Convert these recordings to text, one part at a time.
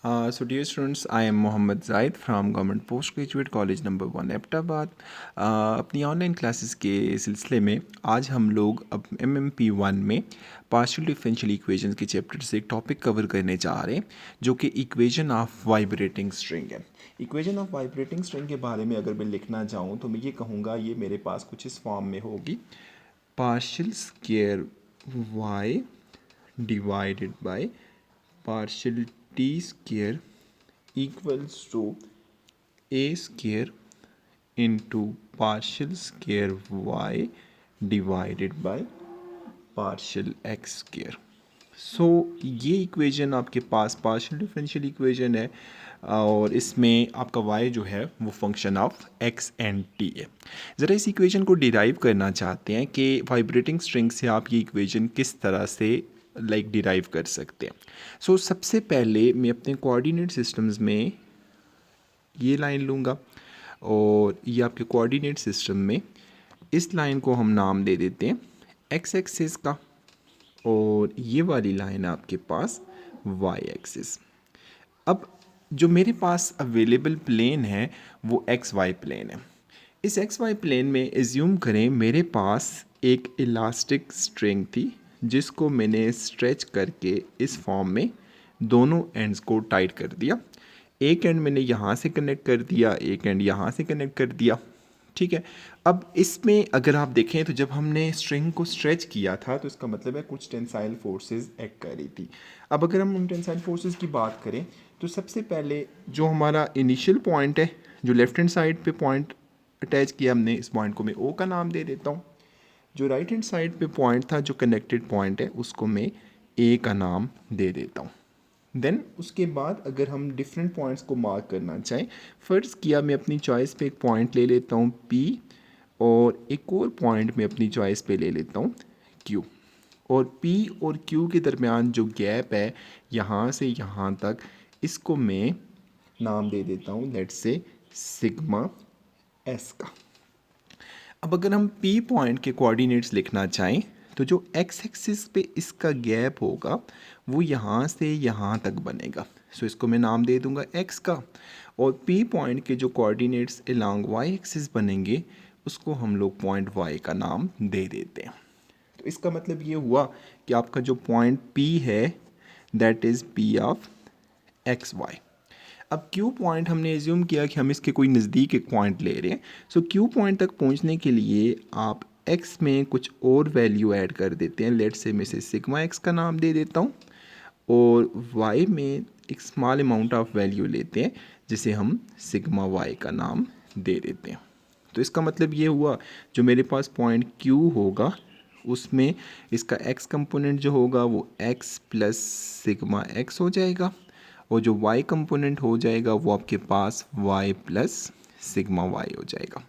So dear students, I am Mohammad Zaid from Government Postgraduate College number 1 Abbottabad. अपनी online classes के सिलसिले में आज हम लोग अब MMP1 में पार्शियल डिफरेंशियल इक्वेशंस के चैप्टर से एक टॉपिक कवर करने जा रहे हैं जो कि इक्वेशन ऑफ वाइब्रेटिंग स्ट्रिंग है। इक्वेशन ऑफ वाइब्रेटिंग स्ट्रिंग के बारे में अगर मैं लिखना चाहूँ तो मैं ये कहूँगा ये मेरे पास कुछ इस फॉर्म में होगी, partial square y divided by partial t square equals to a square into partial square y divided by partial x square। सो ये इक्वेशन आपके पास पार्शियल डिफरेंशियल इक्वेशन है और इसमें आपका y जो है वो function of x and t है। ज़रा इस इक्वेशन को डिराइव करना चाहते हैं कि वाइब्रेटिंग स्ट्रिंग से आप ये इक्वेशन किस तरह से डिराइव कर सकते हैं। सो सबसे पहले मैं अपने कोऑर्डिनेट सिस्टम्स में ये लाइन लूँगा और ये आपके कोऑर्डिनेट सिस्टम में इस लाइन को हम नाम दे देते हैं x एक्सिस का और ये वाली लाइन है आपके पास y एक्सिस। अब जो मेरे पास अवेलेबल प्लेन है वो एक्स वाई प्लेन है। इस एक्स वाई प्लेन में एज्यूम करें मेरे पास एक इलास्टिक स्ट्रिंग थी जिसको मैंने स्ट्रेच करके इस फॉर्म में दोनों एंड्स को टाइट कर दिया। एक एंड मैंने यहाँ से कनेक्ट कर दिया, एक एंड यहाँ से कनेक्ट कर दिया, ठीक है। अब इसमें अगर आप देखें तो जब हमने स्ट्रिंग को स्ट्रेच किया था तो इसका मतलब है कुछ टेंसाइल फोर्सेस एक्ट कर रही थी। अब अगर हम उन टेंसाइल फोर्सेस की बात करें तो सबसे पहले जो हमारा इनिशियल पॉइंट है, जो लेफ्ट हैंड साइड पे पॉइंट अटैच किया हमने, इस पॉइंट को मैं ओ का नाम दे देता हूँ। जो राइट हैंड साइड पे पॉइंट था, जो कनेक्टेड पॉइंट है, उसको मैं ए का नाम दे देता हूँ। देन उसके बाद अगर हम डिफरेंट पॉइंट्स को मार्क करना चाहें, फ़र्ज़ किया मैं अपनी चॉइस पे एक पॉइंट ले लेता हूँ P और एक और पॉइंट मैं अपनी चॉइस पे ले लेता हूँ Q, और P और Q के दरमियान जो गैप है यहाँ से यहाँ तक, इसको मैं नाम दे देता हूँ लेट्स से सिग्मा S का। अब अगर हम P पॉइंट के कोऑर्डिनेट्स लिखना चाहें तो जो x एक्सिस पे इसका गैप होगा वो यहाँ से यहाँ तक बनेगा। सो इसको मैं नाम दे दूँगा x का, और P पॉइंट के जो कोऑर्डिनेट्स अलोंग y एक्सिस बनेंगे उसको हम लोग पॉइंट y का नाम दे देते हैं। तो इसका मतलब ये हुआ कि आपका जो पॉइंट P है that is P of X Y. अब Q पॉइंट हमने एज्यूम किया कि हम इसके कोई नज़दीक एक पॉइंट ले रहे हैं। सो Q पॉइंट तक पहुंचने के लिए आप x में कुछ और वैल्यू ऐड कर देते हैं। लेट्स से मैं इसे सिग्मा x का नाम दे देता हूं और y में एक स्मॉल अमाउंट ऑफ वैल्यू लेते हैं जिसे हम सिग्मा y का नाम दे देते हैं। तो इसका मतलब ये हुआ जो मेरे पास पॉइंट Q होगा उसमें इसका x कंपोनेंट जो होगा वो x प्लस सिग्मा x हो जाएगा और जो y कंपोनेंट हो जाएगा वो आपके पास y प्लस सिग्मा y हो जाएगा।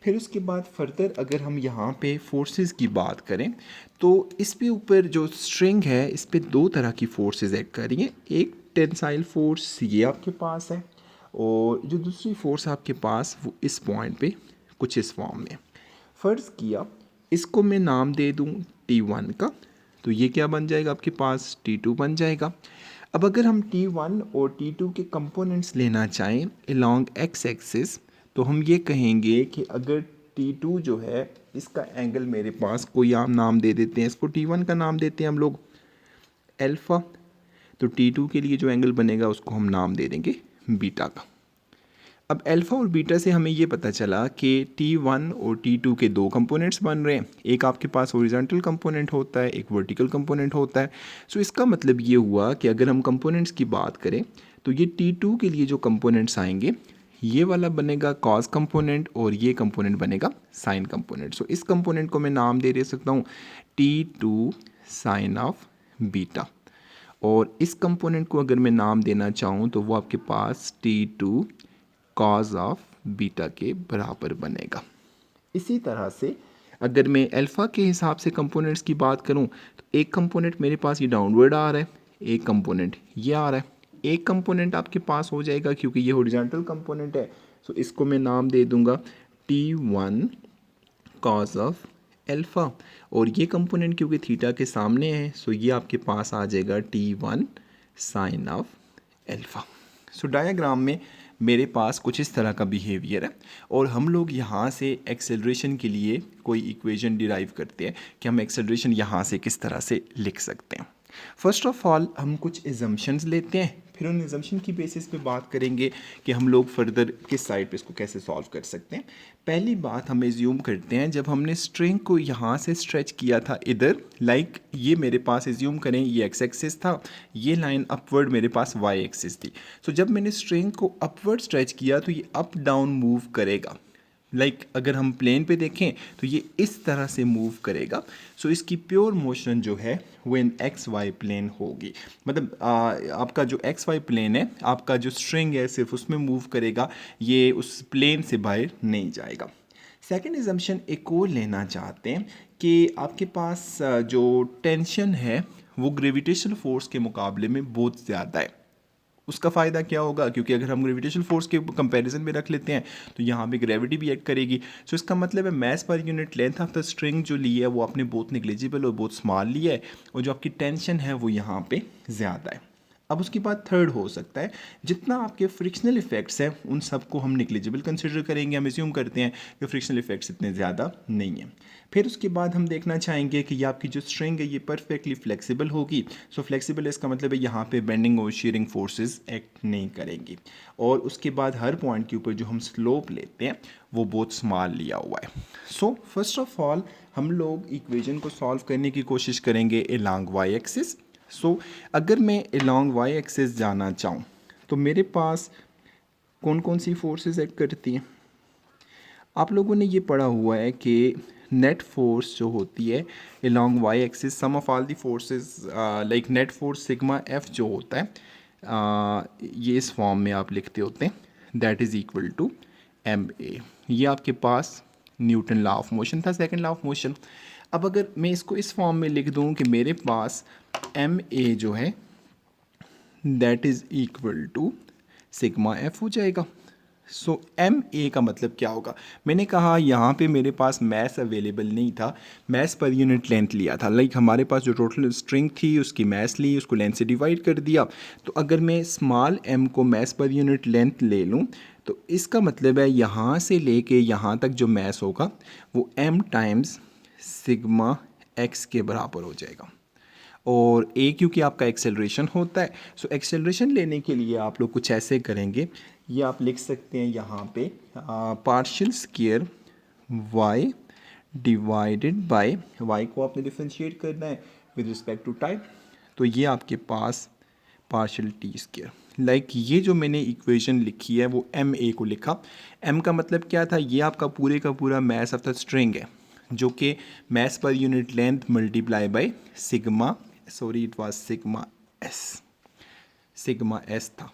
फिर उसके बाद फर्दर अगर हम यहाँ पे फोर्सेस की बात करें तो इस पे ऊपर जो स्ट्रिंग है इस पे दो तरह की फोर्सेस एक्ट कर रही हैं। एक टेंसाइल फोर्स ये आपके पास है और जो दूसरी फोर्स आपके पास वो इस पॉइंट पे कुछ इस फॉर्म में। फ़र्ज़ किया इसको मैं नाम दे दूँ T1 का, तो ये क्या बन जाएगा आपके पास T2 बन जाएगा। अब अगर हम T1 और T2 के कंपोनेंट्स लेना चाहें अलोंग x एक्सिस तो हम ये कहेंगे कि अगर T2 जो है इसका एंगल मेरे पास कोई आम नाम दे देते हैं, इसको T1 का नाम देते हैं हम लोग अल्फ़ा, तो T2 के लिए जो एंगल बनेगा उसको हम नाम दे देंगे बीटा का। अब अल्फ़ा और बीटा से हमें ये पता चला कि T1 और T2 के दो कंपोनेंट्स बन रहे हैं। एक आपके पास हॉरिजॉन्टल कंपोनेंट होता है, एक वर्टिकल कंपोनेंट होता है। सो इसका मतलब ये हुआ कि अगर हम कंपोनेंट्स की बात करें तो ये T2 के लिए जो कंपोनेंट्स आएंगे ये वाला बनेगा कॉस कंपोनेंट और ये कंपोनेंट बनेगा साइन कंपोनेंट। सो इस कंपोनेंट को मैं नाम दे सकता हूँ T2 साइन ऑफ बीटा, और इस कंपोनेंट को अगर मैं नाम देना चाहूँ तो वो आपके पास T2 कॉज ऑफ बीटा के बराबर बनेगा। इसी तरह से अगर मैं अल्फ़ा के हिसाब से कंपोनेंट्स की बात करूं तो एक कंपोनेंट मेरे पास ये डाउनवर्ड आ रहा है, एक कंपोनेंट ये आ रहा है। एक कंपोनेंट आपके पास हो जाएगा क्योंकि ये हॉरिजॉन्टल कंपोनेंट है, सो इसको मैं नाम दे दूंगा T1 कॉज ऑफ अल्फ़ा, और ये कंपोनेंट क्योंकि थीटा के सामने है सो ये आपके पास आ जाएगा T1 sine of alpha. So diagram में मेरे पास कुछ इस तरह का बिहेवियर है और हम लोग यहाँ से एक्सेलरेशन के लिए कोई इक्वेशन डिराइव करते हैं कि हम एक्सेलरेशन यहाँ से किस तरह से लिख सकते हैं। फर्स्ट ऑफ ऑल हम कुछ एजम्पशंस लेते हैं, फिर उन एजम्पशन की बेसिस पे बात करेंगे कि हम लोग फर्दर किस साइड पे इसको कैसे सॉल्व कर सकते हैं। पहली बात हम एज्यूम करते हैं जब हमने स्ट्रिंग को यहाँ से स्ट्रेच किया था इधर, लाइक ये मेरे पास एज्यूम करें ये एक्स एक्सिस था, ये लाइन अपवर्ड मेरे पास वाई एक्सिस थी। सो जब मैंने स्ट्रिंग को अपवर्ड स्ट्रेच किया तो ये अप डाउन मूव करेगा। अगर हम प्लेन पे देखें तो ये इस तरह से मूव करेगा। सो इसकी प्योर मोशन जो है वो इन एक्स वाई प्लेन होगी। मतलब आपका जो एक्स वाई प्लेन है, आपका जो स्ट्रिंग है सिर्फ उसमें मूव करेगा, ये उस प्लेन से बाहर नहीं जाएगा। सेकेंड एजम्पशन एक और लेना चाहते हैं कि आपके पास जो टेंशन है वो ग्रेविटेशनल फोर्स के मुकाबले में बहुत ज़्यादा है। उसका फ़ायदा क्या होगा, क्योंकि अगर हम ग्रेविटेशनल फोर्स के कंपैरिजन में रख लेते हैं तो यहाँ पे ग्रेविटी भी एक्ट करेगी। सो इसका मतलब है मैस पर unit length of the string जो ली है वो आपने बहुत निग्लिजिबल और बहुत स्मॉल लिया है, और जो आपकी टेंशन है वो यहाँ पे ज़्यादा है। अब उसके बाद थर्ड हो सकता है जितना आपके फ्रिक्शनल इफेक्ट्स हैं उन सबको हम निग्लिजिबल कंसिडर करेंगे, हम एज्यूम करते हैं कि फ्रिक्शनल इफेक्ट्स इतने ज़्यादा नहीं हैं। फिर उसके बाद हम देखना चाहेंगे कि ये आपकी जो स्ट्रिंग है ये परफेक्टली फ्लेक्सिबल होगी। सो फ्लेक्सिबल इसका मतलब है यहाँ पे बेंडिंग और शीयरिंग फोर्सेस एक्ट नहीं करेंगी। और उसके बाद हर पॉइंट के ऊपर जो हम स्लोप लेते हैं वो बहुत स्मॉल लिया हुआ है। सो फर्स्ट ऑफ ऑल हम लोग इक्वेशन को सॉल्व करने की कोशिश करेंगे अलोंग वाई एक्सिस। सो अगर मैं अलोंग वाई एक्सिस जाना चाहूँ तो मेरे पास कौन कौन सी फोर्सेस एक्ट करती हैं। आप लोगों ने ये पढ़ा हुआ है कि नेट फोर्स जो होती है along Y axis, sum of all the forces like net force sigma F जो होता है ये इस फॉर्म में आप लिखते होते हैं, that is equal to M A. ये आपके पास न्यूटन लॉ ऑफ मोशन था, सेकंड लॉ ऑफ मोशन। अब अगर मैं इसको इस फॉर्म में लिख दूं कि मेरे पास एम ए जो है that is equal to sigma F हो जाएगा। सो एम ए का मतलब क्या होगा, मैंने कहा यहाँ पे मेरे पास मैस अवेलेबल नहीं था, मैस पर यूनिट लेंथ लिया था। हमारे पास जो टोटल स्ट्रिंग थी उसकी मैस ली, उसको लेंथ से डिवाइड कर दिया। तो अगर मैं स्मॉल एम को मैस पर यूनिट लेंथ ले लूँ तो इसका मतलब है यहाँ से लेके यहाँ तक जो मैस होगा वो एम टाइम्स सिग्मा एक्स के बराबर हो जाएगा। और ए क्योंकि आपका एक्सेलरेशन होता है, सो एक्सेलरेशन लेने के लिए आप लोग कुछ ऐसे करेंगे, ये आप लिख सकते हैं यहाँ पे partial square Y divided by, Y को आपने डिफरेंशिएट करना है विद रिस्पेक्ट टू टाइम, तो ये आपके पास पार्शियल टी स्क्वायर। ये जो मैंने इक्वेशन लिखी है वो एम ए को लिखा। एम का मतलब क्या था, ये आपका पूरे का पूरा मैस ऑफ द स्ट्रिंग है जो कि मैस पर unit length multiply by sigma, sorry it was sigma S था।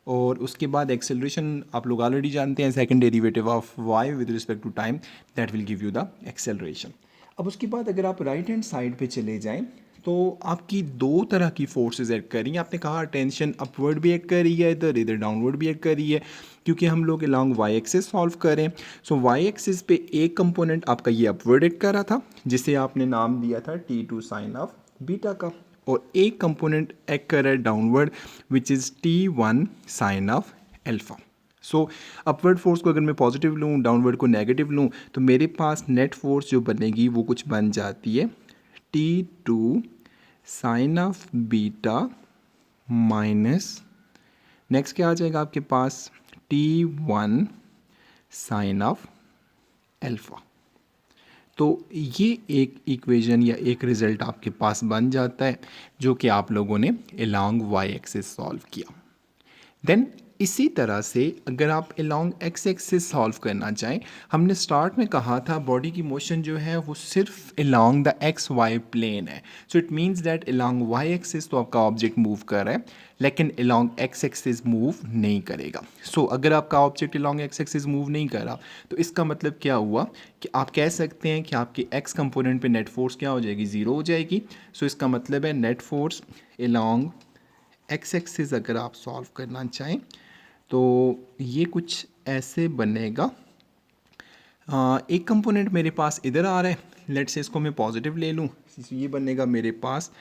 और उसके बाद एक्सेलरेशन आप लोग ऑलरेडी जानते हैं, second derivative of Y with respect to time that will give you the acceleration. अब उसके बाद अगर आप राइट हैंड साइड पे चले जाएं तो आपकी दो तरह की फोर्सेस एक्ट कर रही हैं। आपने कहा टेंशन अपवर्ड भी एक्ट कर रही है, इधर इधर डाउनवर्ड भी एक्ट कर रही है, क्योंकि हम लोग अलॉन्ग वाई एक्सिस सॉल्व करें। सो वाई एक्सिस पे एक कंपोनेंट आपका ये अपवर्ड एक्ट कर रहा था जिसे आपने नाम दिया था T2 साइन ऑफ बीटा का, और एक कंपोनेंट एक्ट कर रहा है downward which is T1 sine of alpha. So upward force को अगर मैं पॉजिटिव लूँ, डाउनवर्ड को नेगेटिव लूँ, तो मेरे पास नेट फोर्स जो बनेगी वो कुछ बन जाती है T2 sine of beta minus, next क्या आ जाएगा आपके पास T1 साइन ऑफ एल्फा। तो ये एक इक्वेशन या एक रिज़ल्ट आपके पास बन जाता है जो कि आप लोगों ने अलोंग वाई एक्सिस सॉल्व किया। देन इसी तरह से अगर आप अलोंग एक्स एक्सिस सॉल्व करना चाहें, हमने स्टार्ट में कहा था बॉडी की मोशन जो है वो सिर्फ along the X Y plane है। So it means that along Y axis तो आपका ऑब्जेक्ट मूव कर रहा है लेकिन अलोंग एक्स एक्सिस मूव नहीं करेगा। सो अगर आपका object along x axis move नहीं कर रहा तो इसका मतलब क्या हुआ कि आप कह सकते हैं कि आपके एक्स कंपोनेंट पे नेट फोर्स क्या हो जाएगी, ज़ीरो हो जाएगी। सो इसका मतलब है net force along x axis अगर आप सॉल्व करना चाहें तो ये कुछ ऐसे बनेगा। एक कंपोनेंट मेरे पास इधर आ रहा है, लेट से इसको मैं पॉजिटिव ले लूँ, ये बनेगा मेरे पास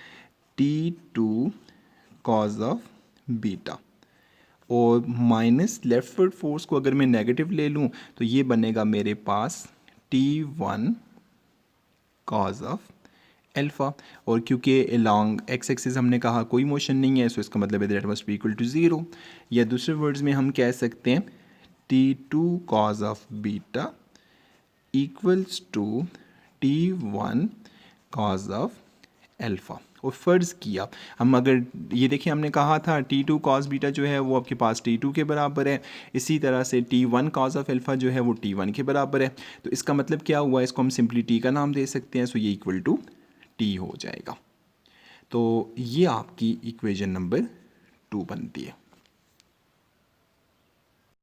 T2 कॉज ऑफ बीटा। और माइनस लेफ्ट वर्ड फोर्स को अगर मैं नेगेटिव ले लूँ तो ये बनेगा मेरे पास T1 कॉज ऑफ अल्फ़ा। और क्योंकि अलॉन्ग एक्स एक्सिस हमने कहा कोई मोशन नहीं है, सो इसका मतलब है that must be equal to zero. या दूसरे वर्ड्स में हम कह सकते हैं T2 cos of beta equals to T1 cos of alpha. और फ़र्ज़ किया हम, अगर ये देखिए हमने कहा था T2 कॉस बीटा जो है वो आपके पास T2 के बराबर है, इसी तरह से T1 कॉस ऑफ अल्फ़ा जो है वो T1 के बराबर है। तो इसका मतलब क्या हुआ, इसको हम सिंपली T का नाम दे सकते हैं, सो ये इक्वल टू T हो जाएगा। तो ये आपकी इक्वेशन नंबर 2 बनती है।